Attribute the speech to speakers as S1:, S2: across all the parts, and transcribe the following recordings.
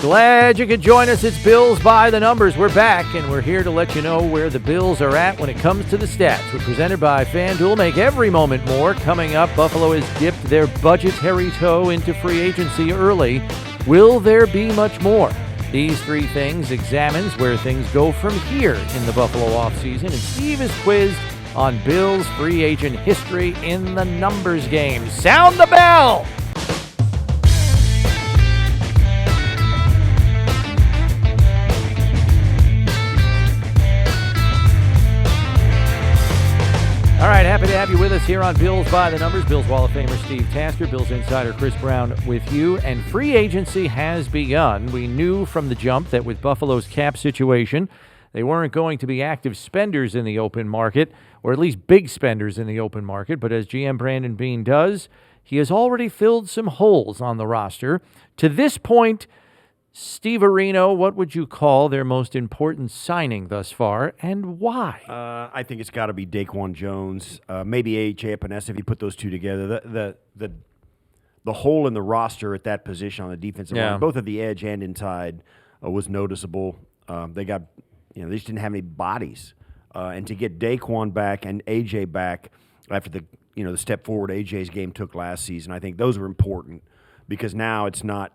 S1: Glad you could join us. It's Bills by the Numbers. We're back, and we're here to let you know where the Bills are at when it comes to the stats. We're presented by FanDuel. Make every moment more. Coming up, Buffalo has dipped their budgetary toe into free agency early. Will there be much more? These three things examines where things go from here in the Buffalo offseason, and Steve is quizzed on Bills free agent history in the numbers game. Sound the bell! All right, happy to have you with us here on Bills by the Numbers. Bills Hall of Famer Steve Tasker, Bills insider Chris Brown with you. And free agency has begun. We knew from the jump that with Buffalo's cap situation, they weren't going to be active spenders in the open market, or at least big spenders in the open market. But as GM Brandon Beane does, he has already filled some holes on the roster. To this point, Steve Areno, what would you call their most important signing thus far, and why?
S2: I think it's got to be Daquan Jones, maybe A.J. Epenesa if you put those two together. The hole in the roster at that position on the defensive line, both at the edge and inside, was noticeable. They just didn't have any bodies, and to get Daquan back and A.J. back after the step forward A.J.'s game took last season, I think those are important because now it's not.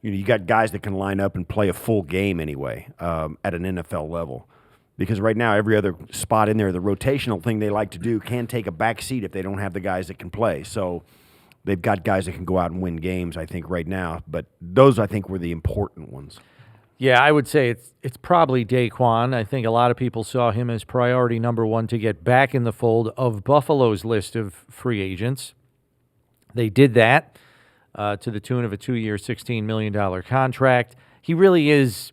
S2: You got guys that can line up and play a full game anyway at an NFL level. Because right now, every other spot in there, the rotational thing they like to do can take a back seat if they don't have the guys that can play. So they've got guys that can go out and win games, I think, right now. But those, I think, were the important ones.
S1: Yeah, I would say it's probably Daquan. I think a lot of people saw him as priority number one to get back in the fold of Buffalo's list of free agents. They did that. To the tune of a 2-year, $16 million contract. He really is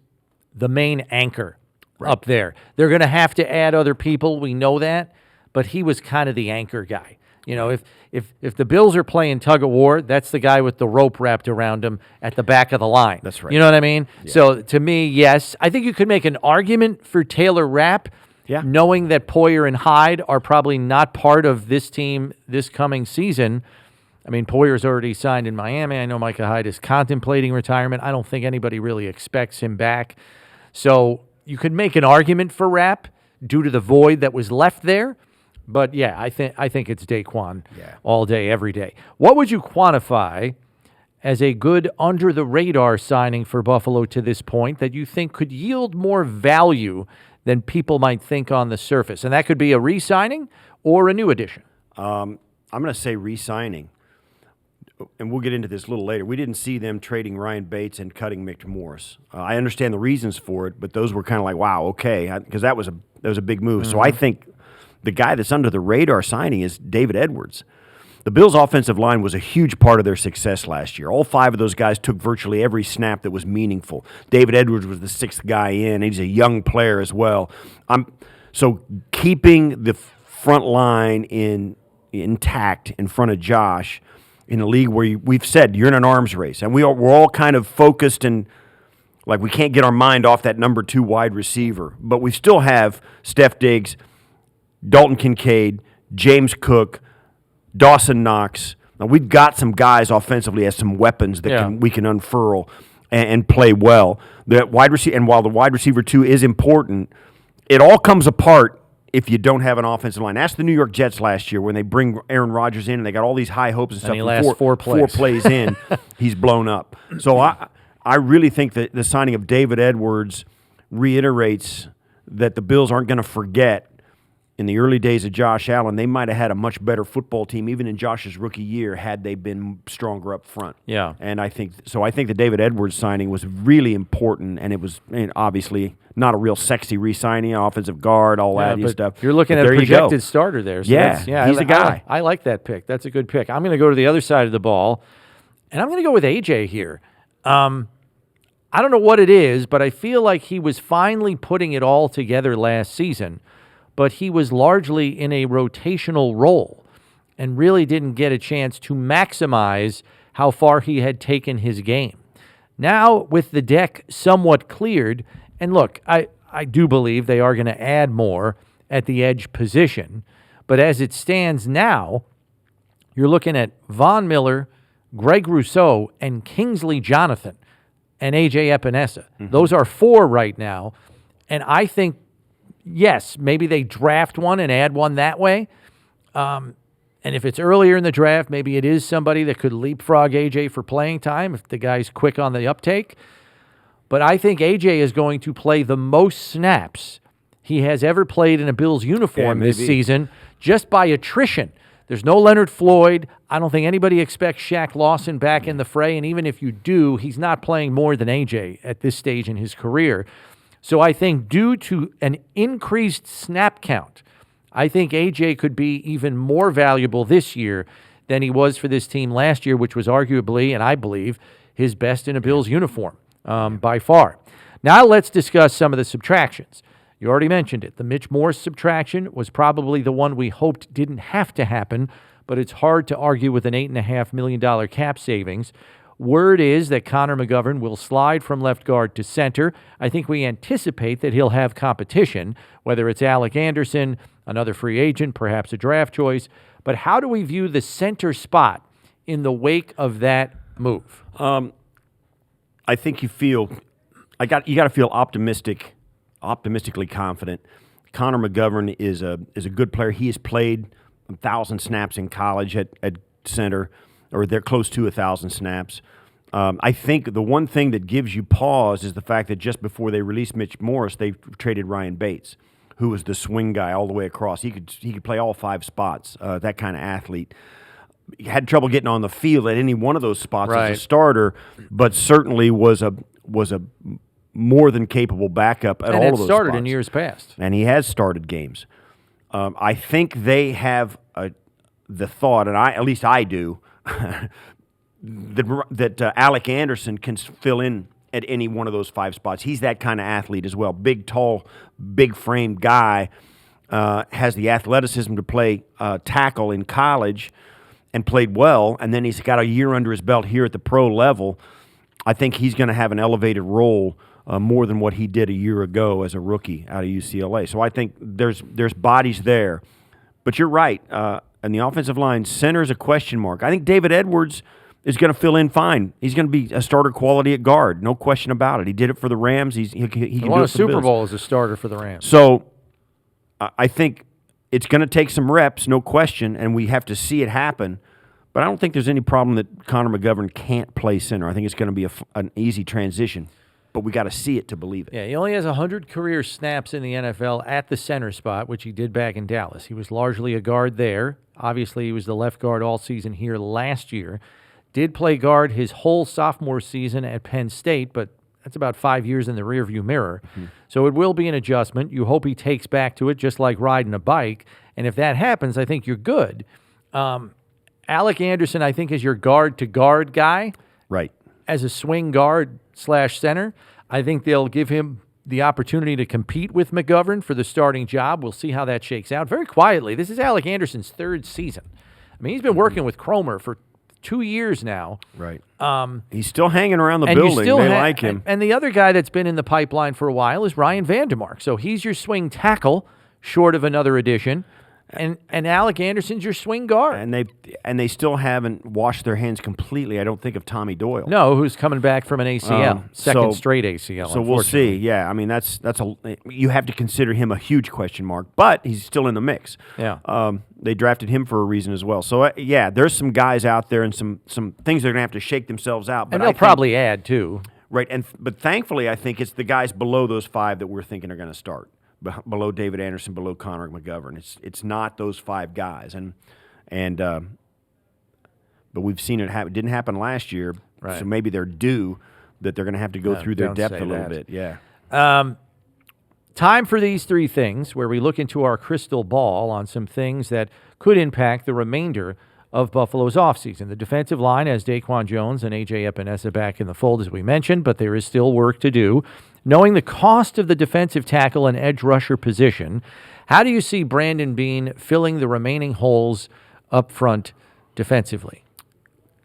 S1: the main anchor up there. They're going to have to add other people. We know that. But he was kind of the anchor guy. If the Bills are playing tug of war, that's the guy with the rope wrapped around him at the back of the line.
S2: That's right.
S1: You know what I mean?
S2: Yeah.
S1: So to me, yes. I think you could make an argument for Taylor Rapp, knowing that Poyer and Hyde are probably not part of this team this coming season. I mean, Poyer's already signed in Miami. I know Micah Hyde is contemplating retirement. I don't think anybody really expects him back. So you could make an argument for Rapp due to the void that was left there. But, yeah, I think it's Daquan all day, every day. What would you quantify as a good under-the-radar signing for Buffalo to this point that you think could yield more value than people might think on the surface? And that could be a re-signing or a new addition.
S2: I'm going to say re-signing. And we'll get into this a little later. We didn't see them trading Ryan Bates and cutting Mick Morris. I understand the reasons for it, but those were kind of like, wow, okay, because that was a big move. Mm-hmm. So I think the guy that's under the radar signing is David Edwards. The Bills' offensive line was a huge part of their success last year. All 5 of those guys took virtually every snap that was meaningful. David Edwards was the 6th guy in. He's a young player as well. So keeping the front line intact in front of Josh in a league where we've said you're in an arms race, and we're all kind of focused and like we can't get our mind off that number 2 wide receiver. But we still have Steph Diggs, Dalton Kincaid, James Cook, Dawson Knox. Now we've got some guys offensively as some weapons that we can unfurl and play well. The wide receiver, and while the wide receiver 2 is important, it all comes apart if you don't have an offensive line. Ask the New York Jets last year when they bring Aaron Rodgers in and they got all these high hopes and stuff.
S1: And he lasts 4 plays.
S2: 4 plays in, he's blown up. So I really think that the signing of David Edwards reiterates that the Bills aren't going to forget in the early days of Josh Allen, they might have had a much better football team even in Josh's rookie year had they been stronger up front.
S1: Yeah.
S2: And I think the David Edwards signing was really important, and it was obviously not a real sexy re-signing, offensive guard, all that stuff.
S1: You're looking at a projected starter there. So
S2: he's a guy.
S1: I like that pick. That's a good pick. I'm going to go to the other side of the ball, and I'm going to go with A.J. here. I don't know what it is, but I feel like he was finally putting it all together last season, but he was largely in a rotational role and really didn't get a chance to maximize how far he had taken his game. Now, with the deck somewhat cleared, and look, I do believe they are going to add more at the edge position, but as it stands now, you're looking at Von Miller, Greg Rousseau, and Kingsley Jonathan. and A.J. Epinesa. Those are 4 right now. And I think, yes, maybe they draft one and add one that way. And if it's earlier in the draft, maybe it is somebody that could leapfrog A.J. for playing time if the guy's quick on the uptake. But I think A.J. is going to play the most snaps he has ever played in a Bills uniform this season just by attrition. There's no Leonard Floyd. I don't think anybody expects Shaq Lawson back in the fray, and even if you do, he's not playing more than A.J. at this stage in his career. So I think due to an increased snap count, I think A.J. could be even more valuable this year than he was for this team last year, which was arguably, and I believe, his best in a Bills uniform by far. Now let's discuss some of the subtractions. You already mentioned it. The Mitch Morse subtraction was probably the one we hoped didn't have to happen, but it's hard to argue with an $8.5 million cap savings. Word is that Connor McGovern will slide from left guard to center. I think we anticipate that he'll have competition, whether it's Alec Anderson, another free agent, perhaps a draft choice. But how do we view the center spot in the wake of that move?
S2: I think you got to feel optimistically confident. Connor McGovern is a good player. He has played 1,000 snaps in college at center, or they're close to 1,000 snaps. I think the one thing that gives you pause is the fact that just before they released Mitch Morse, they traded Ryan Bates, who was the swing guy all the way across. He could play all 5 spots. That kind of athlete. He had trouble getting on the field at any one of those spots as a starter, but certainly was a more than capable backup at all of those spots. And
S1: started in years past.
S2: And he has started games. I think they have the thought, and at least I do, that Alec Anderson can fill in at any one of those 5 spots. He's that kind of athlete as well. Big, tall, big-framed guy, has the athleticism to play tackle in college and played well, and then he's got a year under his belt here at the pro level. I think he's going to have an elevated role more than what he did a year ago as a rookie out of UCLA. So I think there's bodies there. But you're right. On the offensive line, center is a question mark. I think David Edwards is going to fill in fine. He's going to be a starter quality at guard, no question about it. He did it for the Rams. He can do it for the Bills.
S1: Super Bowl as a starter for the Rams.
S2: So I think it's going to take some reps, no question, and we have to see it happen. But I don't think there's any problem that Connor McGovern can't play center. I think it's going to be an easy transition. But we got to see it to believe it.
S1: Yeah, he only has 100 career snaps in the NFL at the center spot, which he did back in Dallas. He was largely a guard there. Obviously, he was the left guard all season here last year. Did play guard his whole sophomore season at Penn State, but that's about 5 years in the rearview mirror. Mm-hmm. So it will be an adjustment. You hope he takes back to it just like riding a bike. And if that happens, I think you're good. Alec Anderson, I think, is your guard-to-guard guy.
S2: Right.
S1: As a swing guard / center. I think they'll give him the opportunity to compete with McGovern for the starting job. We'll see how that shakes out. Very quietly, this is Alec Anderson's 3rd season. I mean, he's been working with Cromer for 2 years now.
S2: Right. He's still hanging around the building. They like him.
S1: And the other guy that's been in the pipeline for a while is Ryan Vandermark. So he's your swing tackle, short of another addition. And Alec Anderson's your swing guard.
S2: And they still haven't washed their hands completely, I don't think, of Tommy Doyle.
S1: No, who's coming back from an ACL. Second straight ACL.
S2: So we'll see. Yeah, I mean you have to consider him a huge question mark, but he's still in the mix.
S1: Yeah.
S2: They drafted him for a reason as well. So there's some guys out there and some things they're going to have to shake themselves out. But
S1: and they'll probably add too.
S2: Right, but thankfully I think it's the guys below those 5 that we're thinking are going to start. Below David Anderson, below Connor McGovern. It's not those 5 guys. But we've seen it happen. It didn't happen last year,
S1: right.
S2: So maybe they're due that they're going to have to go through their depth a little bit. Yeah.
S1: Time for these 3 things where we look into our crystal ball on some things that could impact the remainder of Buffalo's offseason. The defensive line has Daquan Jones and A.J. Epinesa back in the fold, as we mentioned, but there is still work to do. Knowing the cost of the defensive tackle and edge rusher position, how do you see Brandon Beane filling the remaining holes up front defensively?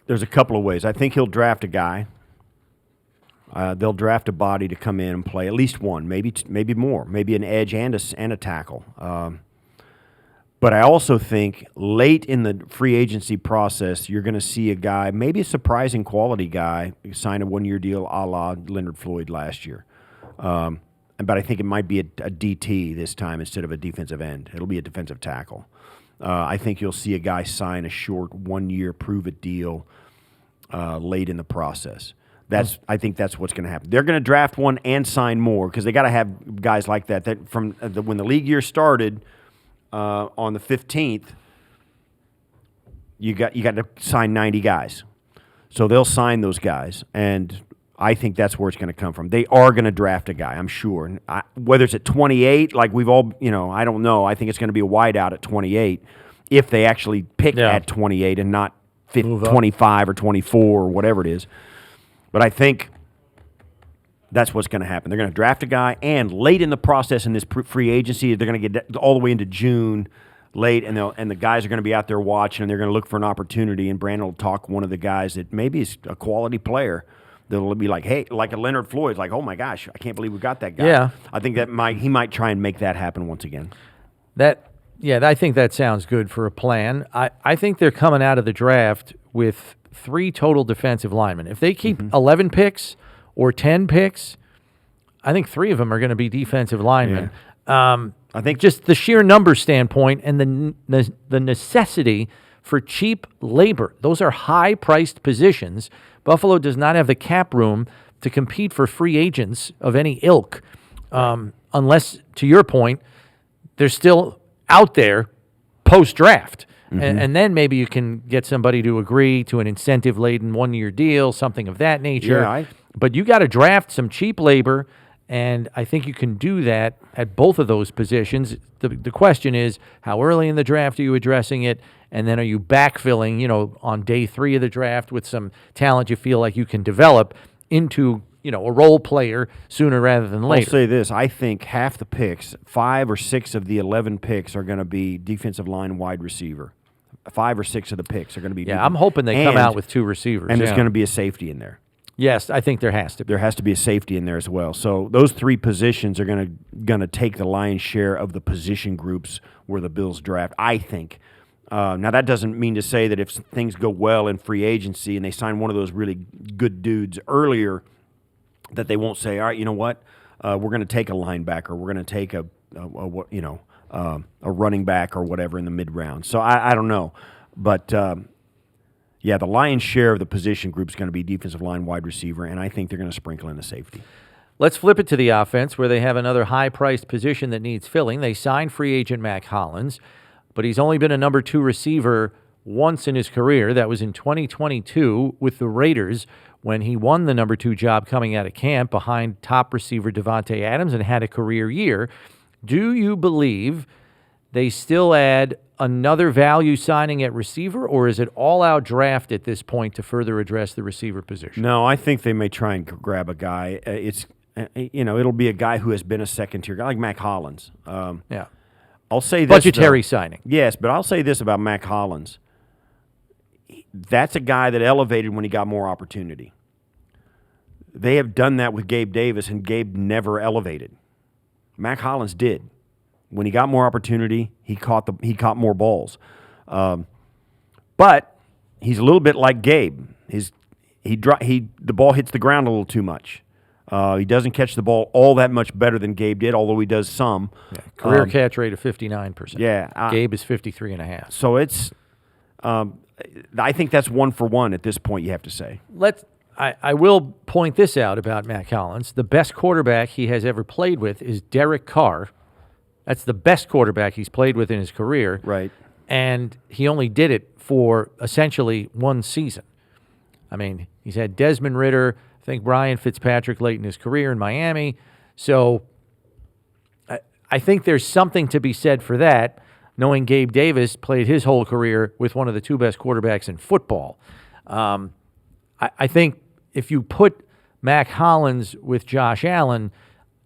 S2: There's a couple of ways. I think he'll draft a guy. They'll draft a body to come in and play, at least one, maybe more, maybe an edge and a tackle. But I also think late in the free agency process, you're going to see a guy, maybe a surprising quality guy, sign a one-year deal a la Leonard Floyd last year. But I think it might be a DT this time instead of a defensive end. It'll be a defensive tackle. I think you'll see a guy sign a short one-year prove-it deal late in the process. I think that's what's going to happen. They're going to draft one and sign more because they got to have guys like that. That from when the league year started on the 15th, you got to sign 90 guys. So they'll sign those guys, and I think that's where it's going to come from. They are going to draft a guy, I'm sure. Whether it's at 28, like we've all, I don't know. I think it's going to be a wideout at 28 if they actually pick at 28 and not 25 or 24 or whatever it is. But I think that's what's going to happen. They're going to draft a guy, and late in the process in this free agency, they're going to get all the way into June, late, and the guys are going to be out there watching, and they're going to look for an opportunity, and Brandon will talk one of the guys that maybe is a quality player. They'll be like, hey, like a Leonard Floyd, like, oh my gosh, I can't believe we got that guy.
S1: Yeah.
S2: I think he might try and make that happen once again.
S1: I think that sounds good for a plan. I think they're coming out of the draft with 3 total defensive linemen. If they keep 11 picks or 10 picks, I think 3 of them are going to be defensive linemen.
S2: Yeah. I think
S1: just the sheer number standpoint and the necessity for cheap labor. Those are high-priced positions. Buffalo does not have the cap room to compete for free agents of any ilk, unless, to your point, they're still out there post-draft. And then maybe you can get somebody to agree to an incentive-laden one-year deal, something of that nature. But you got to draft some cheap labor, and I think you can do that at both of those positions. The question is, how early in the draft are you addressing it? And then are you backfilling, on day 3 of the draft with some talent you feel like you can develop into, a role player sooner rather than later?
S2: I'll say this. I think half the picks, 5 or 6 of the 11 picks are going to be defensive line wide receiver. 5 or 6 of the picks are going to be.
S1: Yeah, I'm hoping they come out with 2 receivers.
S2: And there's going to be a safety in there.
S1: Yes, I think there has to be.
S2: There has to be a safety in there as well. So those 3 positions are going to take the lion's share of the position groups where the Bills draft, I think. Now, that doesn't mean to say that if things go well in free agency and they sign one of those really good dudes earlier, that they won't say, all right, you know what, we're going to take a linebacker, we're going to take a running back or whatever in the mid-round. So I don't know. But, the lion's share of the position group is going to be defensive line, wide receiver, and I think they're going to sprinkle in the safety.
S1: Let's flip it to the offense where they have another high-priced position that needs filling. They signed free agent Mac Hollins, but he's only been a number 2 receiver once in his career. That was in 2022 with the Raiders when he won the number 2 job coming out of camp behind top receiver Devontae Adams and had a career year. Do you believe they still add another value signing at receiver, or is it all-out draft at this point to further address the receiver position?
S2: No, I think they may try and grab a guy. It'll be a guy who has been a second-tier guy, like Mac Hollins. I'll say this.
S1: Budgetary signing.
S2: Yes, but I'll say this about Mac Hollins. That's a guy that elevated when he got more opportunity. They have done that with Gabe Davis, and Gabe never elevated. Mac Hollins did. When he got more opportunity, he caught more balls. But he's a little bit like Gabe. The ball hits the ground a little too much. He doesn't catch the ball all that much better than Gabe did, although he does some.
S1: Yeah, career catch rate of 59%.
S2: Yeah,
S1: Gabe is 53.5%.
S2: So it's, I think that's 1 for 1 at this point. You have to say.
S1: I will point this out about Mac Hollins. The best quarterback he has ever played with is Derek Carr. That's the best quarterback he's played with in his career.
S2: Right.
S1: And he only did it for essentially 1 season. I mean, he's had Desmond Ridder, I think Brian Fitzpatrick late in his career in Miami. So I think there's something to be said for that, knowing Gabe Davis played his whole career with one of the 2 best quarterbacks in football. I think if you put Mac Hollins with Josh Allen,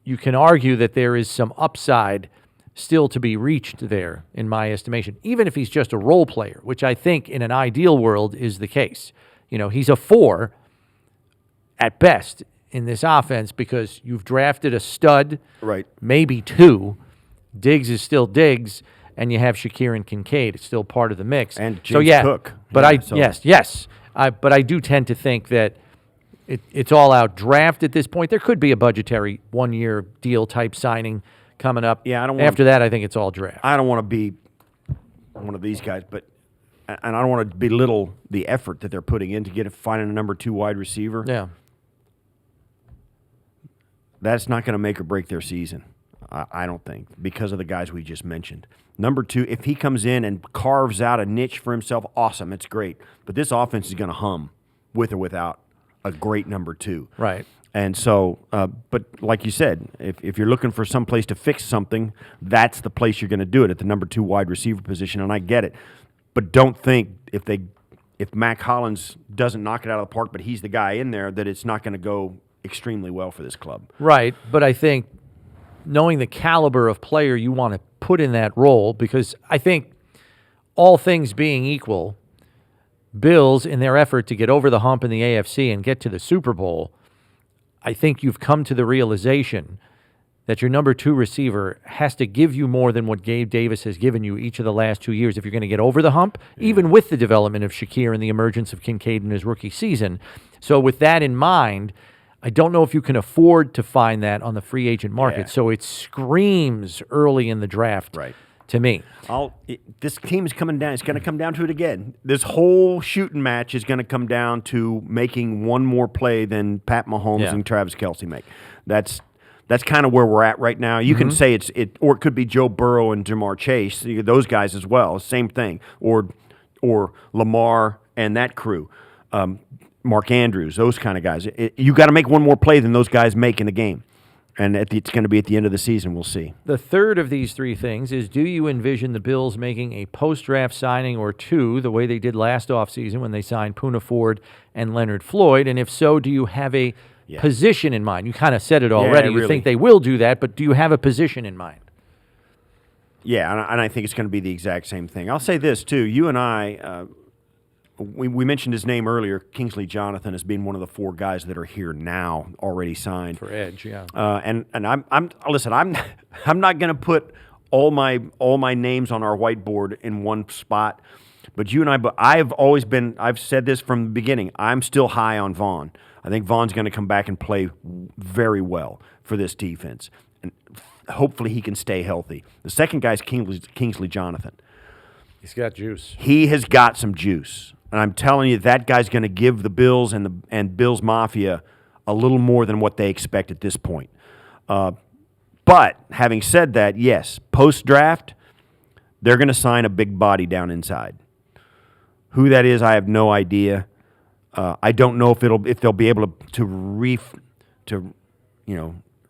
S1: you can argue that there is some upside still to be reached there, in my estimation, even if he's just a role player, which I think in an ideal world is the case. He's a 4 at best in this offense because you've drafted a stud,
S2: right?
S1: Maybe 2. Diggs is still Diggs, and you have Shakir and Kincaid. It's still part of the mix.
S2: And
S1: so
S2: James Cook.
S1: But yes. But I do tend to think that it's all out draft at this point. There could be a budgetary 1-year deal type signing coming up.
S2: Yeah,
S1: after that, I think it's all draft.
S2: I don't want to be one of these guys, and I don't want to belittle the effort that they're putting in to finding a number 2 wide receiver.
S1: Yeah.
S2: That's not going to make or break their season, I don't think, because of the guys we just mentioned. Number 2, if he comes in and carves out a niche for himself, awesome, it's great. But this offense is going to hum with or without a great number 2.
S1: Right.
S2: And so, but like you said, if you're looking for some place to fix something, that's the place you're going to do it, at the number 2 wide receiver position, and I get it. But don't think if Mac Hollins doesn't knock it out of the park, but he's the guy in there, that it's not going to go extremely well for this club.
S1: Right, but I think knowing the caliber of player you want to put in that role, because I think all things being equal, Bills, in their effort to get over the hump in the AFC and get to the Super Bowl, I think you've come to the realization that your number 2 receiver has to give you more than what Gabe Davis has given you each of the last 2 years if you're going to get over the hump, even with the development of Shakir and the emergence of Kincaid in his rookie season. So with that in mind, I don't know if you can afford to find that on the free agent market.
S2: Yeah.
S1: So it screams early in the draft to me.
S2: This team is coming down. It's going to come down to it again. This whole shooting match is going to come down to making one more play than Pat Mahomes and Travis Kelce make. That's kind of where we're at right now. You can say or it could be Joe Burrow and Jamar Chase, those guys as well. Same thing. Or Lamar and that crew. Mark Andrews, those kind of guys. You got to make one more play than those guys make in the game. And it's going to be at the end of the season. We'll see.
S1: The third of these 3 things is, do you envision the Bills making a post-draft signing or 2 the way they did last offseason when they signed Poona Ford and Leonard Floyd? And if so, do you have a position in mind? You kind of said it already. You think they will do that, but do you have a position in mind?
S2: Yeah, and I think it's going to be the exact same thing. I'll say this, too. You and I... We mentioned his name earlier, Kingsley Jonathan, as being one of the 4 guys that are here now, already signed
S1: for edge. Yeah.
S2: And I'm listen. I'm not going to put all my names on our whiteboard in one spot. But you and I, I've said this from the beginning. I'm still high on Vaughn. I think Vaughn's going to come back and play very well for this defense, and hopefully he can stay healthy. The second guy is Kingsley Jonathan.
S1: He's got juice.
S2: He has got some juice. And I'm telling you, that guy's going to give the Bills and Bills Mafia a little more than what they expect at this point. But having said that, yes, post-draft, they're going to sign a big body down inside. Who that is, I have no idea. I don't know if they'll be able to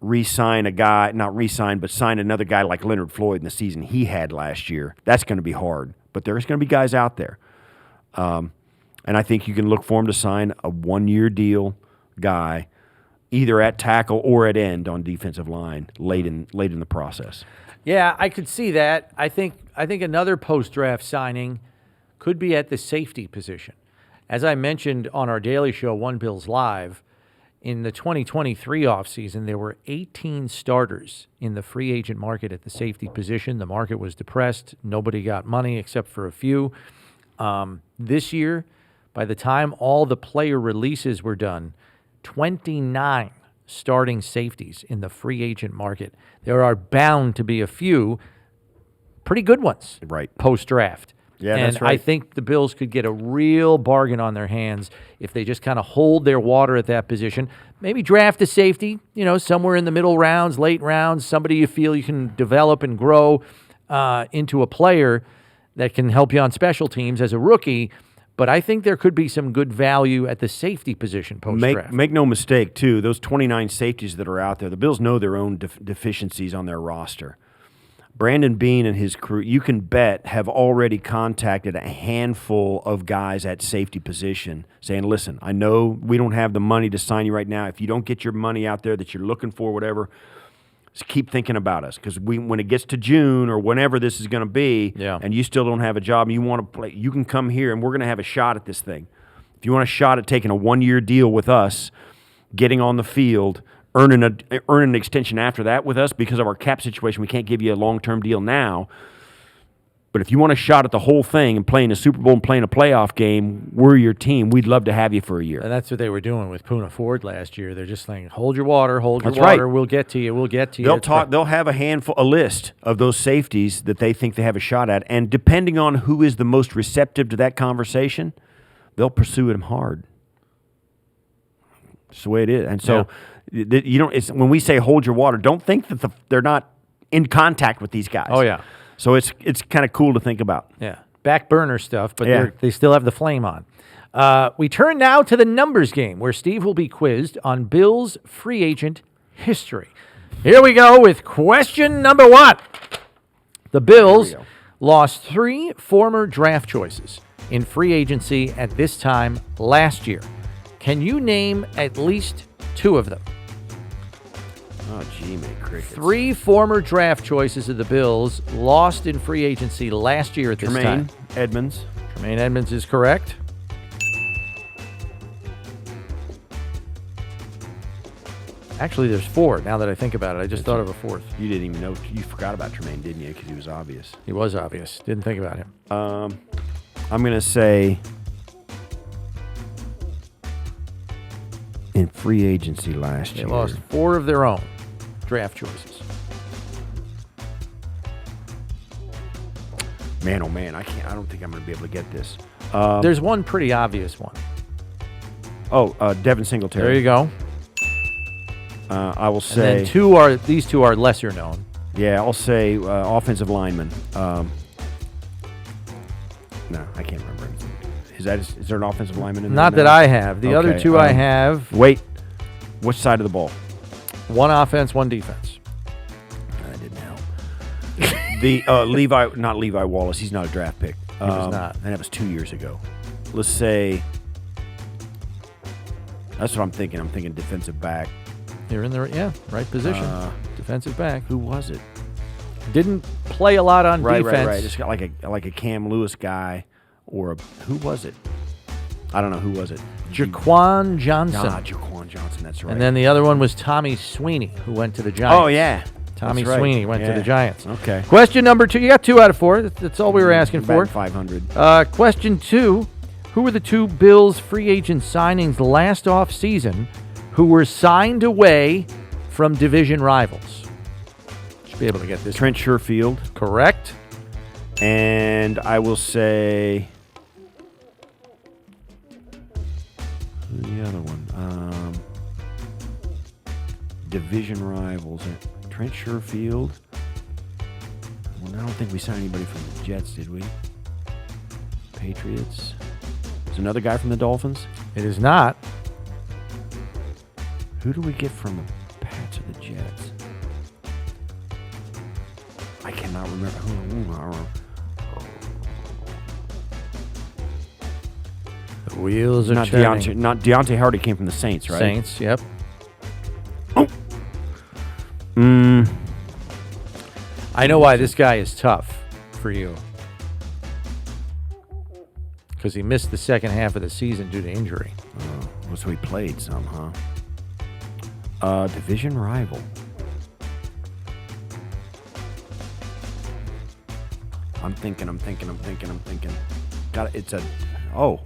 S2: re-sign a guy, not re-sign, but sign another guy like Leonard Floyd in the season he had last year. That's going to be hard. But there's going to be guys out there. And I think you can look for him to sign a 1-year deal guy, either at tackle or at end on defensive line late in the process.
S1: Yeah, I could see that. I think another post-draft signing could be at the safety position. As I mentioned on our daily show, One Bills Live, in the 2023 offseason, there were 18 starters in the free agent market at the safety position. The market was depressed. Nobody got money except for a few. This year, by the time all the player releases were done, 29 starting safeties in the free agent market. There are bound to be a few pretty good ones post-draft.
S2: Yeah,
S1: and
S2: that's right.
S1: I think the Bills could get a real bargain on their hands if they just kind of hold their water at that position. Maybe draft a safety, somewhere in the middle rounds, late rounds, somebody you feel you can develop and grow into a player that can help you on special teams as a rookie. But I think there could be some good value at the safety position post-draft.
S2: Make no mistake, too, those 29 safeties that are out there, the Bills know their own deficiencies on their roster. Brandon Beane and his crew, you can bet, have already contacted a handful of guys at safety position saying, listen, I know we don't have the money to sign you right now. If you don't get your money out there that you're looking for, whatever, just keep thinking about us. Because when it gets to June or whenever this is going to be, and you still don't have a job and you want to play, you can come here and we're going to have a shot at this thing. If you want a shot at taking a 1-year deal with us, getting on the field, earning an extension after that with us because of our cap situation, we can't give you a long-term deal now. But if you want a shot at the whole thing and playing a Super Bowl and playing a playoff game, we're your team. We'd love to have you for a year.
S1: And that's what they were doing with Puna Ford last year. They're just saying, hold your water, hold your
S2: That's
S1: water.
S2: right.
S1: We'll get to you. We'll get to you.
S2: They'll have a list of those safeties that they think they have a shot at, and depending on who is the most receptive to that conversation, they'll pursue them hard. It's the way it is. And so you don't. It's, when we say hold your water, don't think that they're not in contact with these guys.
S1: Oh, yeah.
S2: So it's kind of cool to think about.
S1: Yeah. Back burner stuff, but they still have the flame on. We turn now to the numbers game, where Steve will be quizzed on Bills free agent history. Here we go with question number 1. The Bills lost 3 former draft choices in free agency at this time last year. Can you name at least 2 of them?
S2: Oh, gee, many crickets.
S1: 3 former draft choices of the Bills lost in free agency last year at this time. Tremaine Edmonds is correct. Actually, there's 4 now that I think about it. I just thought of a 4th.
S2: You didn't even know. You forgot about Tremaine, didn't you? Because he was obvious.
S1: He was obvious. Didn't think about him.
S2: I'm going to say in free agency last year.
S1: They lost 4 of their own draft choices.
S2: Man, oh man, I don't think I'm going to be able to get this.
S1: There's one pretty obvious one.
S2: Devin Singletary.
S1: There you go.
S2: I will say.
S1: And then these two are lesser known.
S2: Yeah, I'll say offensive lineman. No, I can't remember. Is there an offensive lineman in there?
S1: Not that I have. The other 2 I have.
S2: Wait, which side of the ball?
S1: 1 offense, 1 defense.
S2: That didn't help. Not Levi Wallace. He's not a draft pick.
S1: He was not.
S2: And that was 2 years ago. Let's say. That's what I'm thinking. I'm thinking defensive back.
S1: You're in the right position. Defensive back.
S2: Who was it?
S1: Didn't play a lot on defense.
S2: Right. Just got like a Cam Lewis guy, or who was it? I don't know who was it.
S1: Jaquan Johnson.
S2: Jaquan Johnson. That's right.
S1: And then the other one was Tommy Sweeney, who went to the Giants.
S2: Oh yeah,
S1: Tommy Sweeney went to the Giants.
S2: Okay.
S1: Question number 2. You got 2 out of 4. That's all we were asking for.
S2: 500.
S1: Question 2. Who were the 2 Bills free agent signings last off season who were signed away from division rivals? Should be able to get this.
S2: Trent Sherfield.
S1: Correct.
S2: And I will say the other one. Division rivals. Trent Sherfield. Well, I don't think we signed anybody from the Jets, did we? Patriots. Is another guy from the Dolphins?
S1: It is not.
S2: Who do we get from the Pats or the Jets? I cannot remember.
S1: The wheels are turning.
S2: Not Deontay Hardy came from the Saints, right?
S1: Saints, yep. I know why this guy is tough for you. Because he missed the second half of the season due to injury.
S2: So he played some, huh? Division rival. I'm thinking. It's a. Oh.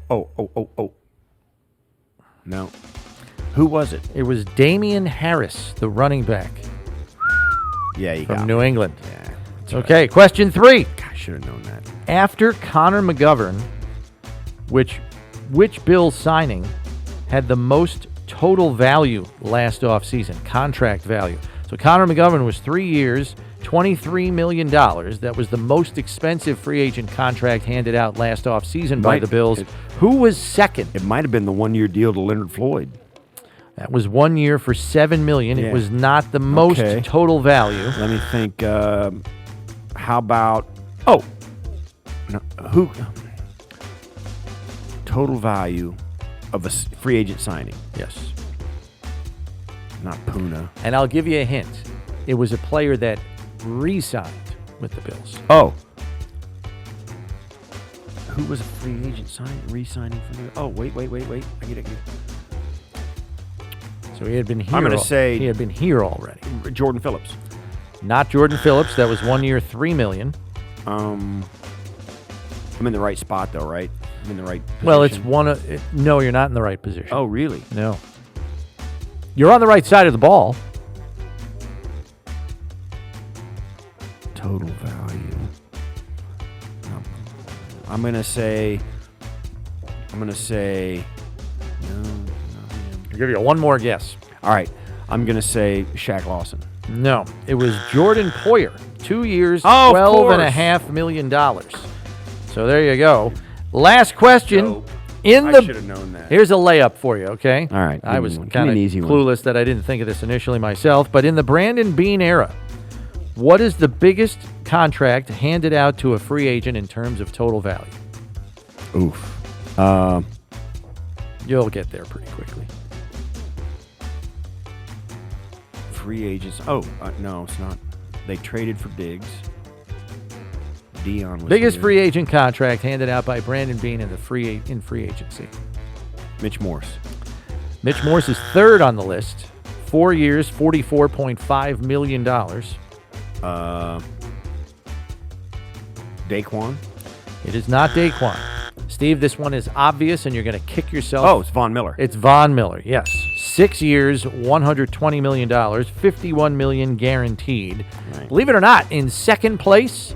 S2: No. Who was it?
S1: It was Damian Harris, the running back.
S2: Yeah, you
S1: from New England.
S2: Yeah.
S1: Okay, right. Question 3.
S2: I should have known that.
S1: After Connor McGovern, which Bills signing had the most total value last offseason, contract value? So Connor McGovern was 3 years, $23 million. That was the most expensive free agent contract handed out last offseason by the Bills. Who was second?
S2: It might have been the 1 year deal to Leonard Floyd.
S1: That was 1 year for $7 million.
S2: Yeah.
S1: It was not the most total value.
S2: Let me think. How about? Who? Total value of a free agent signing.
S1: Yes.
S2: Not Puna.
S1: And I'll give you a hint. It was a player that re-signed with the Bills.
S2: Oh. Who was a free agent re-signing for the? Oh, wait. I get it.
S1: So he had been here.
S2: I'm going to say
S1: he had been here already.
S2: Jordan Phillips.
S1: Not Jordan Phillips. That was 1 year, $3 million.
S2: I'm in the right spot, though, right? I'm in the right position.
S1: Well, it's no, you're not in the right position.
S2: Oh, really?
S1: No. You're on the right side of the ball.
S2: Total value. I'm going to say, no.
S1: I'll give you one more guess.
S2: All right. I'm going to say Shaq Lawson.
S1: No, it was Jordan Poyer. 2 years,
S2: Oh,
S1: $12.5 million. So there you go. Last question.
S2: Dope.
S1: I
S2: should have known that.
S1: Here's a layup for you, okay?
S2: All right.
S1: I was
S2: Give me
S1: kind of
S2: an easy one.
S1: clueless that I didn't think of this initially myself, but in the Brandon Beane era, what is the biggest contract handed out to a free agent in terms of total value?
S2: Oof.
S1: You'll get there pretty quickly.
S2: Free agents. Oh, no, it's not. They traded for Diggs. Dion was
S1: Biggest
S2: here.
S1: free agent contract handed out by Brandon Beane in free agency.
S2: Mitch Morse.
S1: Mitch Morse is third on the list. 4 years, $44.5 million.
S2: Daquan.
S1: It is not Daquan. Steve, this one is obvious, and you're going to kick yourself.
S2: Oh, it's Von Miller.
S1: It's Von Miller, yes. 6 years, $120 million, $51 million guaranteed.
S2: Right.
S1: Believe it or not, in second place,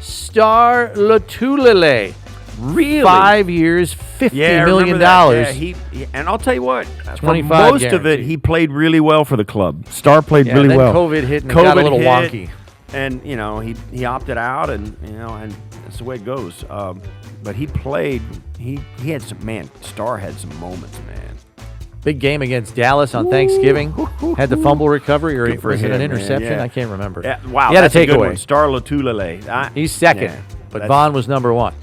S1: Star Lotulelei.
S2: Really?
S1: 5 years, $50
S2: I
S1: million.
S2: remember that. Yeah, and I'll tell you what, for
S1: 25
S2: most of it,
S1: guaranteed.
S2: he played really well for the club. Star played
S1: Yeah,
S2: really
S1: then
S2: well.
S1: COVID hit and it got a little wonky.
S2: And he opted out, and and that's the way it goes. But he played. He had some Star had some moments, man.
S1: Big game against Dallas on Thanksgiving. Had the fumble recovery, or
S2: Good for
S1: was it an
S2: him, man.
S1: interception?
S2: Yeah.
S1: I can't remember.
S2: Yeah, wow,
S1: he had
S2: that's
S1: a
S2: a good one.
S1: takeaway.
S2: Star Lotulelei.
S1: He's second, but
S2: that's-
S1: Vaughn was number one.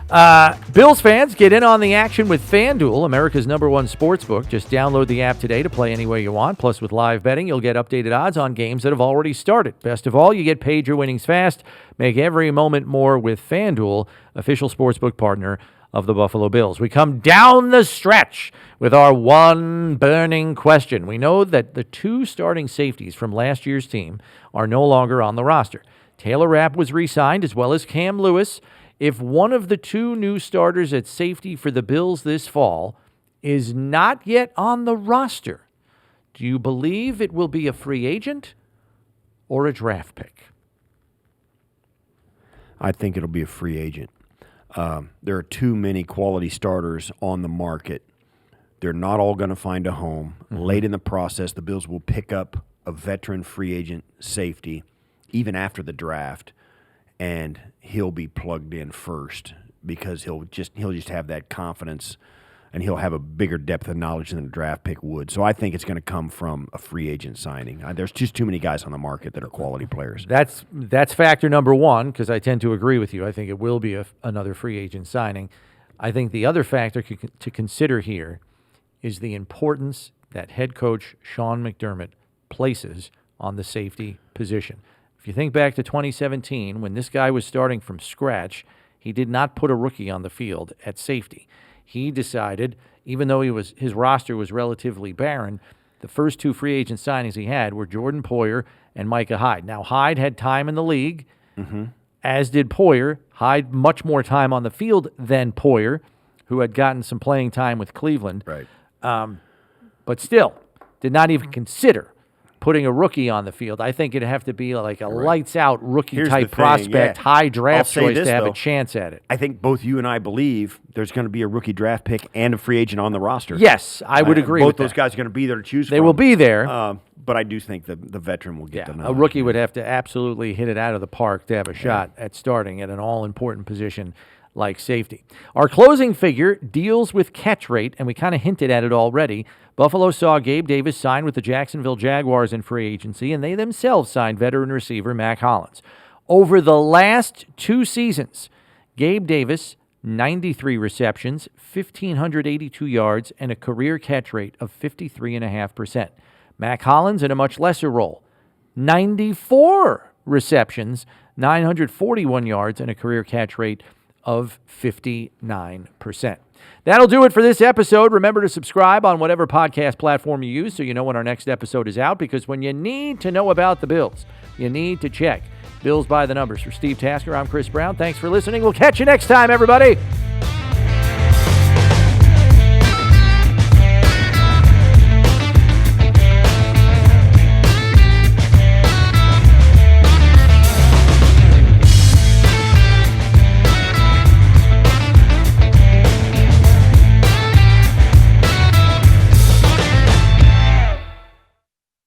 S2: Yeah.
S1: Bills fans, get in on the action with FanDuel, America's #1 sportsbook. Just download the app today to play any way you want. Plus, with live betting, you'll get updated odds on games that have already started. Best of all, you get paid your winnings fast. Make every moment more with FanDuel, official sportsbook partner of the Buffalo Bills. We come down the stretch with our one burning question. We know that the two starting safeties from last year's team are no longer on the roster. Taylor Rapp was re-signed, as well as Cam Lewis. If one of the two new starters at safety for the Bills this fall is not yet on the roster, do you believe it will be a free agent or a draft pick?
S2: I think it'll be a free agent. There are too many quality starters on the market. They're not all going to find a home. Mm-hmm. Late in the process, the Bills will pick up a veteran free agent safety, even after the draft, and he'll be plugged in first because he'll just have that confidence, and he'll have a bigger depth of knowledge than a draft pick would. So I think it's going to come from a free agent signing. There's just too many guys on the market that are quality players.
S1: That's factor number one, because I tend to agree with you. I think it will be another free agent signing. I think the other factor to consider here is the importance that head coach Sean McDermott places on the safety position. If you think back to 2017, when this guy was starting from scratch, he did not put a rookie on the field at safety. He decided, even though his roster was relatively barren, the first two free agent signings he had were Jordan Poyer and Micah Hyde. Now, Hyde had time in the league, as did Poyer. Hyde much more time on the field than Poyer, who had gotten some playing time with Cleveland.
S2: Right.
S1: But still, did not even consider putting a rookie on the field. I think it'd have to be like a lights-out rookie-type prospect, high draft choice to have a chance at it.
S2: I think both you and I believe there's going to be a rookie draft pick and a free agent on the roster.
S1: Yes, I would agree with
S2: both those
S1: that.
S2: guys are going to be there to choose from.
S1: They will be there.
S2: But I do think the veteran will get the nod.
S1: A rookie would have to absolutely hit it out of the park to have a shot at starting at an all-important position like safety. Our closing figure deals with catch rate, and we kind of hinted at it already. Buffalo saw Gabe Davis sign with the Jacksonville Jaguars in free agency, and they themselves signed veteran receiver Mac Hollins. Over the last 2 seasons, Gabe Davis, 93 receptions, 1,582 yards, and a career catch rate of 53.5%. Mac Hollins in a much lesser role, 94 receptions, 941 yards, and a career catch rate of 59%. That'll do it for this episode. Remember to subscribe on whatever podcast platform you use so you know when our next episode is out, because when you need to know about the Bills, you need to check Bills by the numbers. For Steve Tasker, I'm Chris Brown. Thanks for listening. We'll catch you next time, everybody.